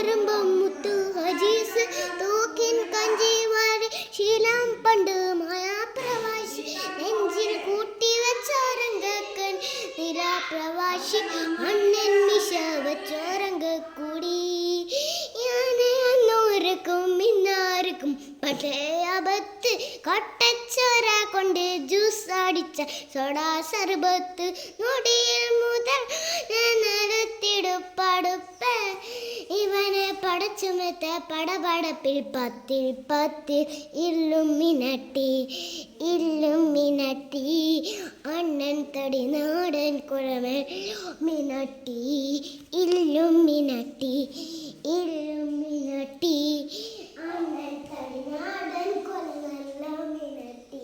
കുറുമ്പം മുത്തു hajis തൂക്കിൻ കഞ്ചിവാരി ശീലം പണ്ട് മായാപ്രവാശി നെഞ്ചിൽ കൂട്ടി വെച്ചോരങ്കക്കൻ നിരാപ്രവാശി അണ്ണൻ മിശ വെച്ചോരങ്കൂടി ഞാനോർക്കും ഇന്നാർക്കും പക്ഷേ അബത്ത് കൊട്ടച്ചോര കൊണ്ട് ജ്യൂസ് അടിച്ച സോഡാ സർബത്ത് നൊടിയിൽ മുതൽ നടത്തിടുപ്പടുപ്പ് ഇവനെ പടച്ചുമെത്ത പടപടപ്പിൽ പത്തിൽ പത്തിൽ ഇല്ലുമിനട്ടി അണ്ണൻ തടി നാടൻ കുഴമൽ മിനട്ടി ഇല്ലുമിനട്ടി അണ്ണൻ തടി നാടൻ കുഴമല്ല മിനട്ടി